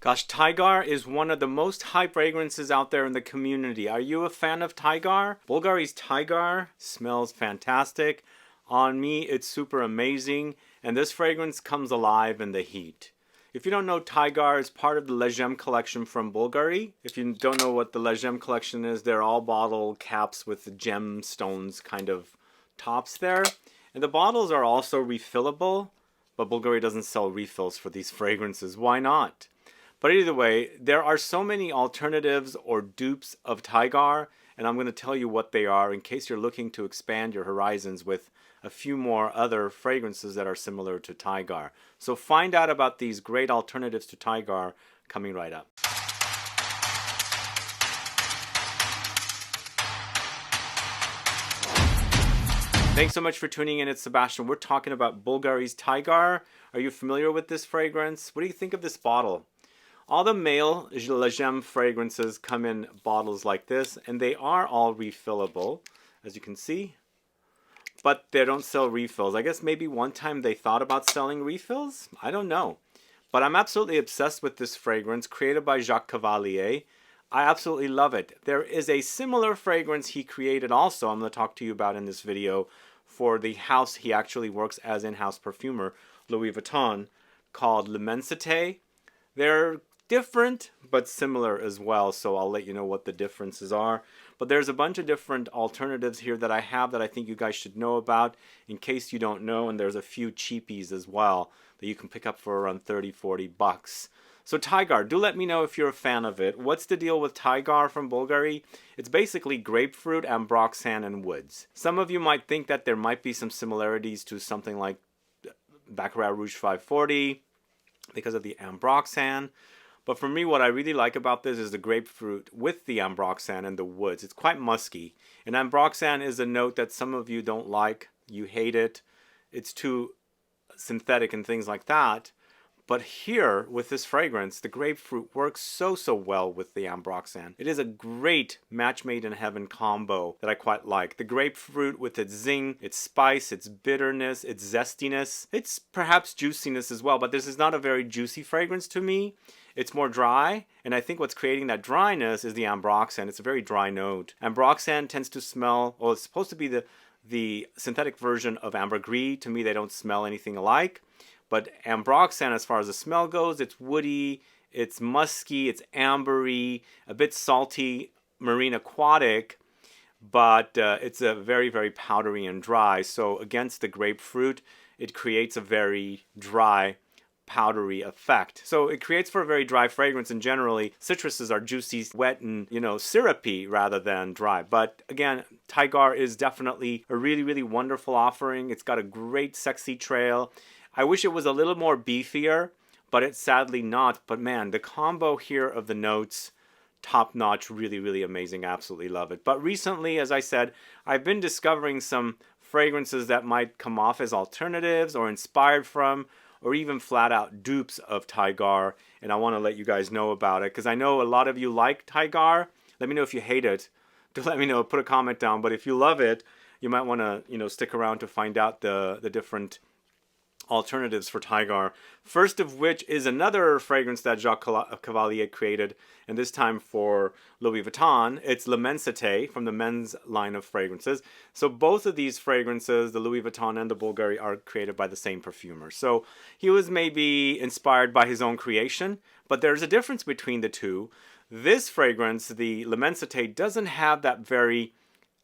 Gosh, Tygar is one of the most hype fragrances out there in the community. Are you a fan of Tygar? Bulgari's Tygar smells fantastic. On me, it's super amazing. And this fragrance comes alive in the heat. If you don't know, Tygar is part of the Legem collection from Bulgari. If you don't know what the Legem collection is, they're all bottle caps with the gemstones kind of tops there. And the bottles are also refillable, but Bulgari doesn't sell refills for these fragrances. Why not? But either way, there are so many alternatives or dupes of Tygar, and I'm going to tell you what they are in case you're looking to expand your horizons with a few more other fragrances that are similar to Tygar. So find out about these great alternatives to Tygar coming right up. Thanks so much for tuning in. It's Sebastian. We're talking about Bulgari's Tygar. Are you familiar with this fragrance? What do you think of this bottle? All the male Legem fragrances come in bottles like this, and they are all refillable, as you can see. But they don't sell refills. I guess maybe one time they thought about selling refills? I don't know. But I'm absolutely obsessed with this fragrance, created by Jacques Cavalier. I absolutely love it. There is a similar fragrance he created also, I'm going to talk to you about in this video, for the house he actually works as in-house perfumer, Louis Vuitton, called L'Immensité. They're different, but similar as well, so I'll let you know what the differences are. But there's a bunch of different alternatives here that I have that I think you guys should know about in case you don't know, and there's a few cheapies as well that you can pick up for around 30-40 bucks. So Tygar, do let me know if you're a fan of it. What's the deal with Tygar from Bulgari? It's basically grapefruit, Ambroxan, and woods. Some of you might think that there might be some similarities to something like Baccarat Rouge 540 because of the Ambroxan. But for me, what I really like about this is the grapefruit with the Ambroxan and the woods. It's quite musky. And Ambroxan is a note that some of you don't like. You hate it. It's too synthetic and things like that. But here, with this fragrance, the grapefruit works so well with the Ambroxan. It is a great match made in heaven combo that I quite like. The grapefruit with its zing, its spice, its bitterness, its zestiness. It's perhaps juiciness as well, but this is not a very juicy fragrance to me. It's more dry, and I think what's creating that dryness is the Ambroxan. It's a very dry note. Ambroxan tends to smell, well, it's supposed to be the synthetic version of ambergris. To me, they don't smell anything alike. But Ambroxan, as far as the smell goes, it's woody, it's musky, it's ambery, a bit salty, marine aquatic, but it's a very powdery and dry. So against the grapefruit, it creates a very dry, powdery effect. So it creates for a very dry fragrance, and generally citruses are juicy, wet, and syrupy rather than dry. But again, Tygar is definitely a really wonderful offering. It's got a great sexy trail. I wish it was a little more beefier, but it's sadly not. But man, the combo here of the notes, top notch, really amazing. Absolutely love it. But recently, as I said, I've been discovering some fragrances that might come off as alternatives or inspired from, or even flat out dupes of Tygar, and I want to let you guys know about it because I know a lot of you like Tygar. Let me know if you hate it. Do let me know. Put a comment down. But if you love it, you might want to stick around to find out the different alternatives for Tygar. First of which is another fragrance that Jacques Cavalier created, and this time for Louis Vuitton. It's L'Immensité from the men's line of fragrances. So both of these fragrances, the Louis Vuitton and the Bulgari, are created by the same perfumer. So he was maybe inspired by his own creation, but there's a difference between the two. This fragrance, the L'Immensité, doesn't have that very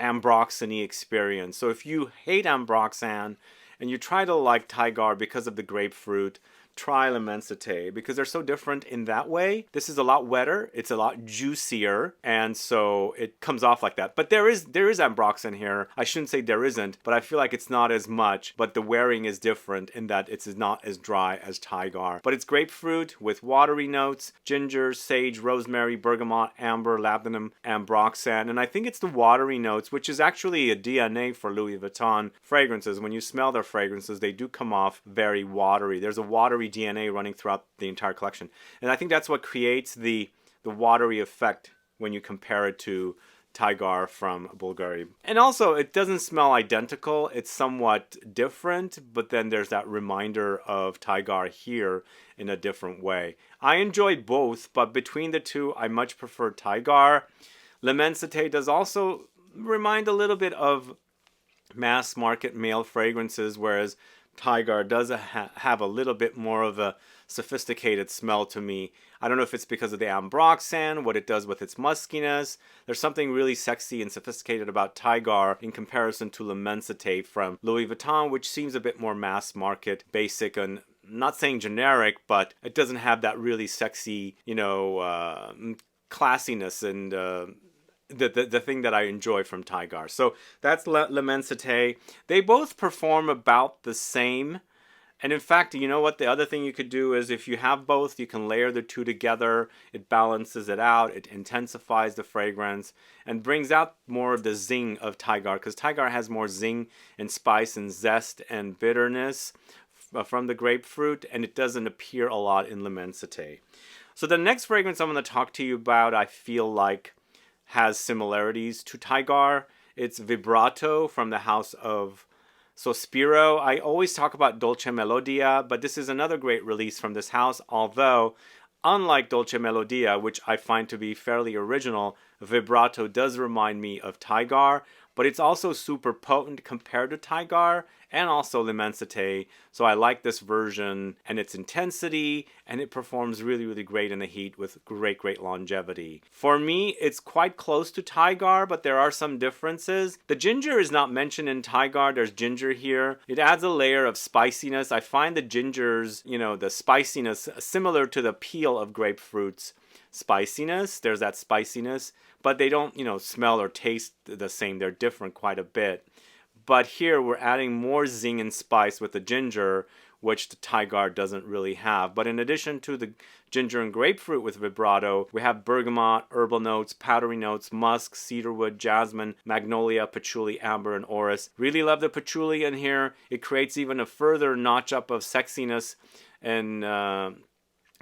Ambroxan-y experience. So if you hate Ambroxan, and you try to like Tygar because of the grapefruit, try L'Immensité because they're so different in that way. This is a lot wetter, it's a lot juicier, and so it comes off like that. But there is Ambroxan here. I shouldn't say there isn't, but I feel like it's not as much, but the wearing is different in that it's not as dry as Tygar. But it's grapefruit with watery notes, ginger, sage, rosemary, bergamot, amber, labdanum, Ambroxan, and I think it's the watery notes, which is actually a DNA for Louis Vuitton fragrances. When you smell their fragrances, they do come off very watery. There's a watery DNA running throughout the entire collection, and I think that's what creates the watery effect when you compare it to Tygar from Bulgari. And also, it doesn't smell identical. It's somewhat different, but then there's that reminder of Tygar here in a different way. I enjoy both, but between the two, I much prefer Tygar. L'Immensité does also remind a little bit of mass market male fragrances, whereas Tygar does have a little bit more of a sophisticated smell to me. I don't know if it's because of the Ambroxan, what it does with its muskiness. There's something really sexy and sophisticated about Tygar in comparison to L'Immensité from Louis Vuitton, which seems a bit more mass market, basic, and not saying generic, but it doesn't have that really sexy, you know, classiness and the thing that I enjoy from Tygar. So that's L'Immensité. They both perform about the same. And in fact, you know what? The other thing you could do is if you have both, you can layer the two together. It balances it out. It intensifies the fragrance and brings out more of the zing of Tygar, because Tygar has more zing and spice and zest and bitterness from the grapefruit, and it doesn't appear a lot in L'Immensité. So the next fragrance I'm going to talk to you about, I feel like has similarities to Tygar. It's Vibrato from the house of Sospiro. I always talk about Dolce Melodia, but this is another great release from this house, although unlike Dolce Melodia, which I find to be fairly original, Vibrato does remind me of Tygar, but it's also super potent compared to Tygar and also L'Immensité. So I like this version and its intensity, and it performs really, really great in the heat with great, great longevity. For me, it's quite close to Tygar, but there are some differences. The ginger is not mentioned in Tygar. There's ginger here. It adds a layer of spiciness. I find the gingers, you know, the spiciness similar to the peel of grapefruits spiciness. There's that spiciness, but they don't, you know, smell or taste the same. They're different quite a bit. But here we're adding more zing and spice with the ginger, which the Tygar doesn't really have. But in addition to the ginger and grapefruit with Vibrato, we have bergamot, herbal notes, powdery notes, musk, cedarwood, jasmine, magnolia, patchouli, amber, and orris. Really love the patchouli in here. It creates even a further notch up of sexiness and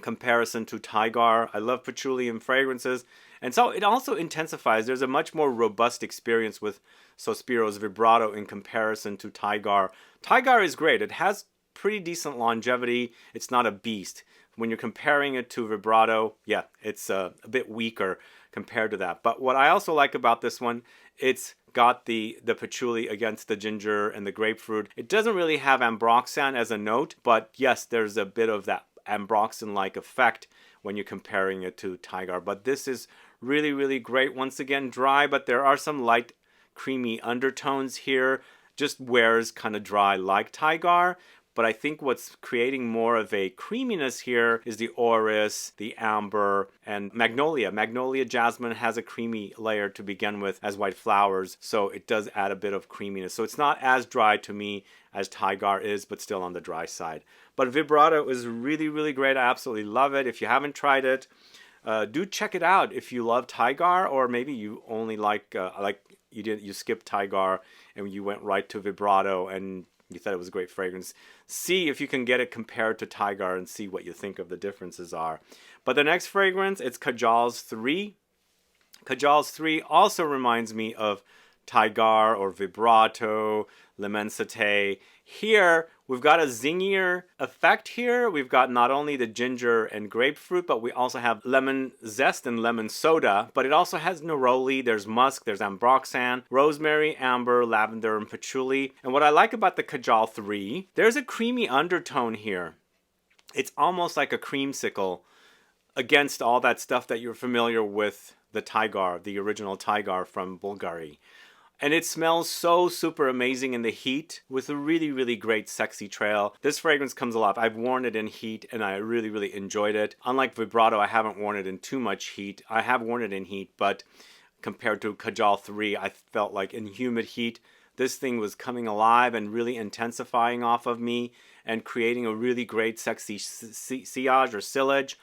comparison to Tygar. I love patchouli in fragrances. And so it also intensifies. There's a much more robust experience with Sospiro's Vibrato in comparison to Tygar. Tygar is great. It has pretty decent longevity. It's not a beast. When you're comparing it to Vibrato, yeah, it's a bit weaker compared to that. But what I also like about this one, it's got the patchouli against the ginger and the grapefruit. It doesn't really have Ambroxan as a note, but yes, there's a bit of that Ambroxan-like effect when you're comparing it to Tygar. But this is really, really great. Once again, dry, but there are some light, creamy undertones here. Just wears kind of dry like Tygar. But I think what's creating more of a creaminess here is the Orris, the Amber, and Magnolia. Magnolia Jasmine has a creamy layer to begin with as white flowers, so it does add a bit of creaminess. So it's not as dry to me as Tygar is, but still on the dry side. But Vibrato is really, really great. I absolutely love it. If you haven't tried it, do check it out if you love Tygar, or maybe you only like you skipped Tygar and you went right to Vibrato and you thought it was a great fragrance. See if you can get it compared to Tygar and see what you think of the differences are. But the next fragrance, it's KAJAL's 3. KAJAL's 3 also reminds me of Tygar or Vibrato, L'Immensité. Here, we've got a zingier effect here. We've got not only the ginger and grapefruit, but we also have lemon zest and lemon soda. But it also has neroli, there's musk, there's ambroxan, rosemary, amber, lavender, and patchouli. And what I like about the KAJAL 3, there's a creamy undertone here. It's almost like a creamsicle against all that stuff that you're familiar with the Tygar, the original Tygar from Bulgari. And it smells so super amazing in the heat with a really, really great sexy trail. This fragrance comes alive. I've worn it in heat and I really, really enjoyed it. Unlike Vibrato, I haven't worn it in too much heat. I have worn it in heat, but compared to KAJAL 3, I felt like in humid heat, this thing was coming alive and really intensifying off of me and creating a really great sexy sillage or sillage.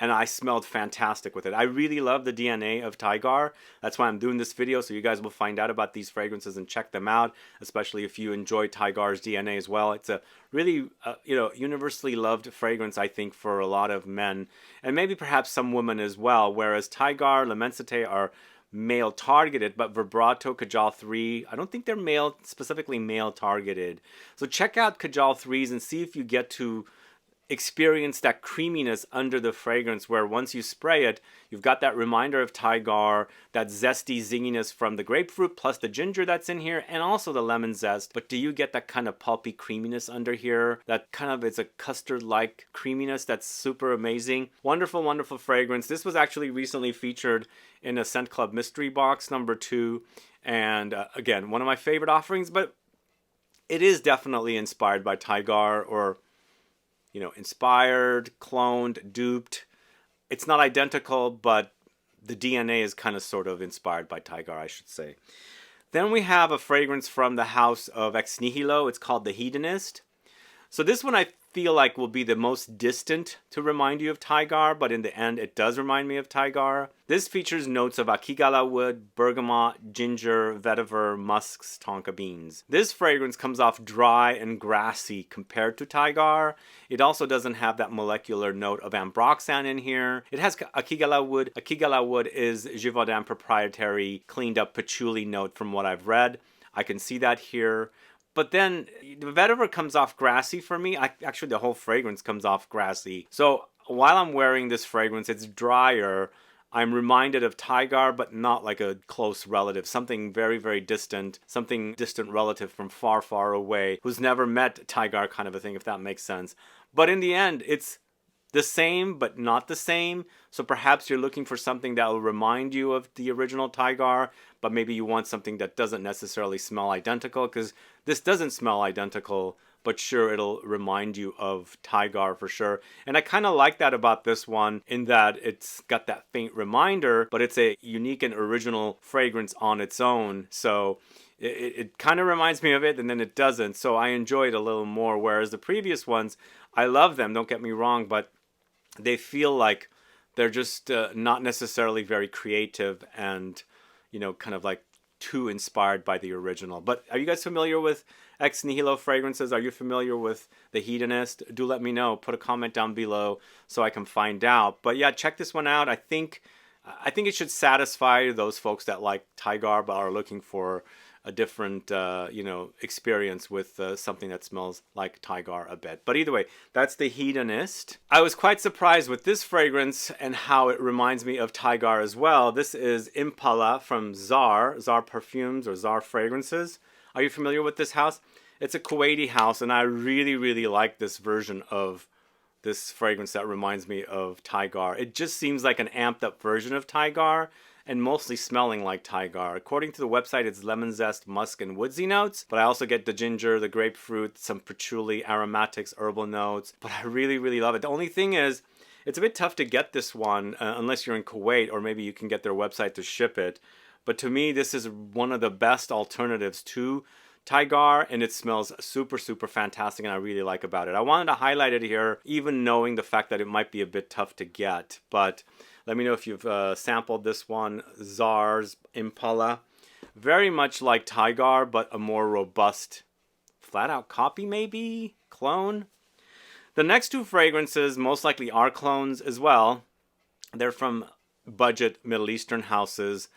And I smelled fantastic with it. I really love the DNA of Tygar. That's why I'm doing this video, so you guys will find out about these fragrances and check them out, especially if you enjoy Tygar's DNA as well. It's a really, universally loved fragrance, I think, for a lot of men, and maybe perhaps some women as well, whereas Tygar, L'Immensité are male targeted, but VIBRATO, KAJAL 3, I don't think they're male, specifically male targeted. So check out KAJAL 3s and see if you get to experience that creaminess under the fragrance, where once you spray it, you've got that reminder of Tygar, that zesty zinginess from the grapefruit plus the ginger that's in here, and also the lemon zest. But do you get that kind of pulpy creaminess under here? That kind of, it's a custard-like creaminess that's super amazing. Wonderful, wonderful fragrance. This was actually recently featured in a Scent Club Mystery Box #2. And again, one of my favorite offerings, but it is definitely inspired by Tygar, or inspired, cloned, duped. It's not identical, but the DNA is kind of sort of inspired by Tygar, I should say. Then we have a fragrance from the house of Ex Nihilo. It's called the Hedonist. So this one I feel like will be the most distant to remind you of Tygar, but in the end it does remind me of Tygar. This features notes of Akigalawood, Bergamot, ginger, Vetiver, Musks, Tonka beans. This fragrance comes off dry and grassy compared to Tygar. It also doesn't have that molecular note of Ambroxan in here. It has Akigalawood. Akigalawood is Givaudan proprietary cleaned up patchouli note from what I've read. I can see that here. But then the vetiver comes off grassy for me. Actually, the whole fragrance comes off grassy. So while I'm wearing this fragrance, it's drier. I'm reminded of Tygar, but not like a close relative. Something very, very distant. Something distant relative from far, far away who's never met Tygar, kind of a thing, if that makes sense. But in the end, it's the same, but not the same. So perhaps you're looking for something that will remind you of the original Tygar, but maybe you want something that doesn't necessarily smell identical, because this doesn't smell identical, but sure, it'll remind you of Tygar for sure. And I kind of like that about this one, in that it's got that faint reminder, but it's a unique and original fragrance on its own. So it kind of reminds me of it, and then it doesn't. So I enjoy it a little more, whereas the previous ones, I love them, don't get me wrong, but they feel like they're just not necessarily very creative and, kind of like too inspired by the original. But are you guys familiar with Ex Nihilo fragrances? Are you familiar with the Hedonist? Do let me know. Put a comment down below so I can find out. But yeah, check this one out. I think it should satisfy those folks that like Tygar but are looking for a different, experience with something that smells like Tygar a bit. But either way, that's the Hedonist. I was quite surprised with this fragrance and how it reminds me of Tygar as well. This is IMPALA from CZAR Perfumes, or CZAR Fragrances. Are you familiar with this house? It's a Kuwaiti house, and I really, really like this version of this fragrance that reminds me of Tygar. It just seems like an amped up version of Tygar, and mostly smelling like Tygar. According to the website, it's lemon zest, musk, and woodsy notes, but I also get the ginger, the grapefruit, some patchouli, aromatics, herbal notes, but I really, really love it. The only thing is, it's a bit tough to get this one unless you're in Kuwait, or maybe you can get their website to ship it. But to me, this is one of the best alternatives to Tygar, and it smells super, super fantastic, and I really like about it. I wanted to highlight it here, even knowing the fact that it might be a bit tough to get, but let me know if you've sampled this one. CZAR's IMPALA. Very much like Tygar, but a more robust, flat-out copy maybe? Clone? The next two fragrances most likely are clones as well. They're from budget Middle Eastern houses.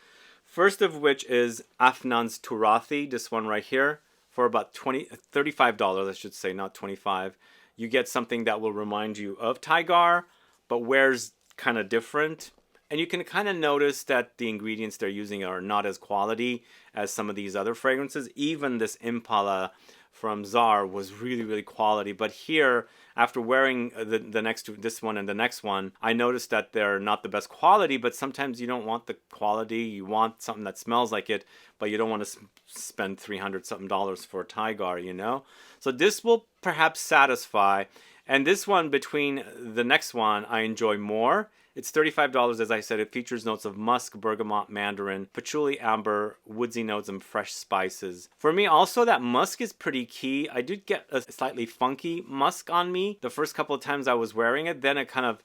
First of which is Afnan's Turathi, this one right here, for about $35, I should say, not $25. You get something that will remind you of Tygar, but wears kind of different, and you can kind of notice that the ingredients they're using are not as quality as some of these other fragrances. Even this IMPALA from CZAR was really, really quality, but here, after wearing the next two, this one and the next one, I noticed that they're not the best quality, but sometimes you don't want the quality, you want something that smells like it, but you don't want to spend $300 something for a Tygar, So this will perhaps satisfy. And this one, between the next one, I enjoy more. It's $35, as I said. It features notes of musk, bergamot, mandarin, patchouli, amber, woodsy notes, and fresh spices. For me, also, that musk is pretty key. I did get a slightly funky musk on me the first couple of times I was wearing it. Then it kind of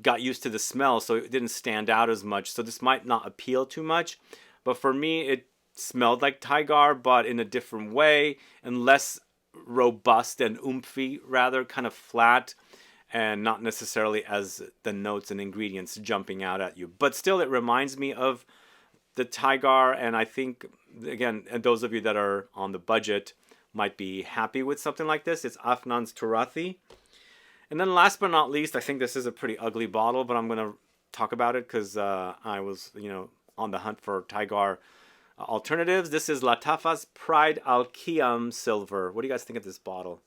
got used to the smell, so it didn't stand out as much. So this might not appeal too much. But for me, it smelled like Tygar, but in a different way, and less robust and oomphy, rather kind of flat, and not necessarily as the notes and ingredients jumping out at you. But still, it reminds me of the Tygar, and I think, again, and those of you that are on the budget might be happy with something like this. It's Afnan's Turathi. And then last but not least, I think this is a pretty ugly bottle, but I'm going to talk about it because I was, on the hunt for Tygar alternatives. This is Lattafa's Pride Alkeum Silver. What do you guys think of this bottle?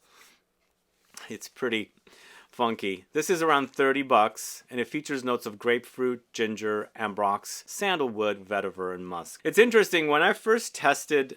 It's pretty funky. This is around 30 bucks, and it features notes of grapefruit, ginger, ambrox, sandalwood, vetiver, and musk. It's interesting, when I first tested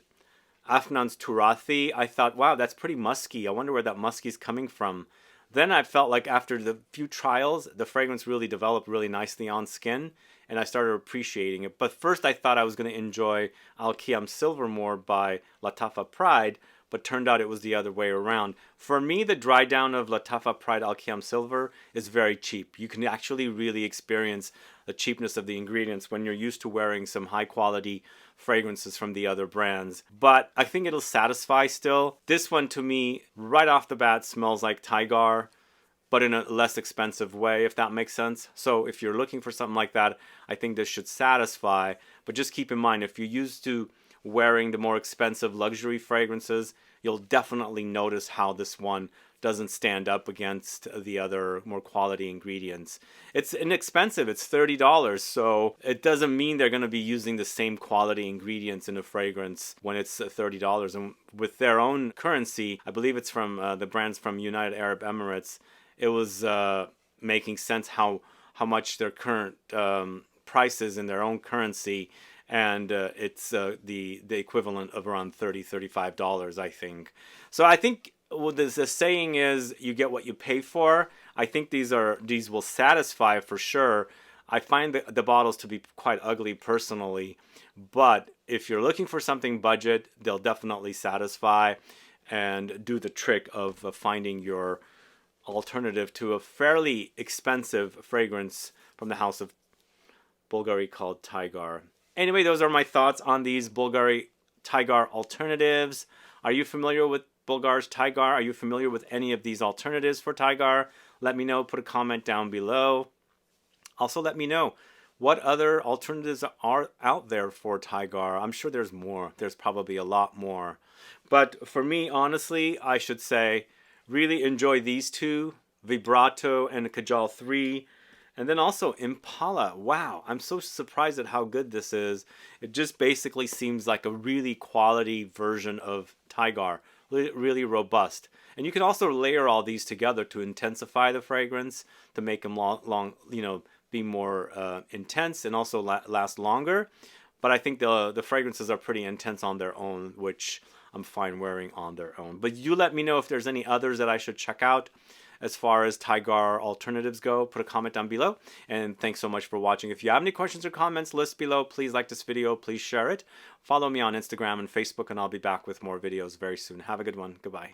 Afnan's Turathi, I thought, wow, that's pretty musky. I wonder where that musky is coming from. Then I felt like after the few trials, the fragrance really developed really nicely on skin, and I started appreciating it. But first I thought I was going to enjoy Alkeum Silver more by Lattafa Pride, but turned out it was the other way around. For me, the dry down of Lattafa Pride Alkeum Silver is very cheap. You can actually really experience the cheapness of the ingredients when you're used to wearing some high quality fragrances from the other brands. But I think it'll satisfy still. This one to me, right off the bat, smells like Tygar, but in a less expensive way, if that makes sense. So if you're looking for something like that, I think this should satisfy. But just keep in mind, if you're used to wearing the more expensive luxury fragrances, you'll definitely notice how this one doesn't stand up against the other more quality ingredients. It's inexpensive, it's $30, so it doesn't mean they're going to be using the same quality ingredients in a fragrance when it's $30. And with their own currency, I believe it's from the brands from United Arab Emirates, it was making sense how much their current price is in their own currency, and it's the equivalent of around $35, I think. So I think what the saying is, you get what you pay for. I think these will satisfy for sure. I find the bottles to be quite ugly personally, but if you're looking for something budget, they'll definitely satisfy and do the trick of finding your alternative to a fairly expensive fragrance from the house of Bulgari called Tygar. Anyway, those are my thoughts on these Bulgari Tygar alternatives. Are you familiar with Bulgar's Tygar? Are you familiar with any of these alternatives for Tygar? Let me know. Put a comment down below. Also, let me know what other alternatives are out there for Tygar. I'm sure there's more. There's probably a lot more. But for me, honestly, I should say, really enjoy these two, VIBRATO and KAJAL 3. And then also IMPALA. Wow, I'm so surprised at how good this is. It just basically seems like a really quality version of Tygar. Really robust. And you can also layer all these together to intensify the fragrance, to make them be more intense and also last longer. But I think the fragrances are pretty intense on their own, which I'm fine wearing on their own. But you let me know if there's any others that I should check out as far as Tygar alternatives go. Put a comment down below. And thanks so much for watching. If you have any questions or comments, list below. Please like this video. Please share it. Follow me on Instagram and Facebook, and I'll be back with more videos very soon. Have a good one. Goodbye.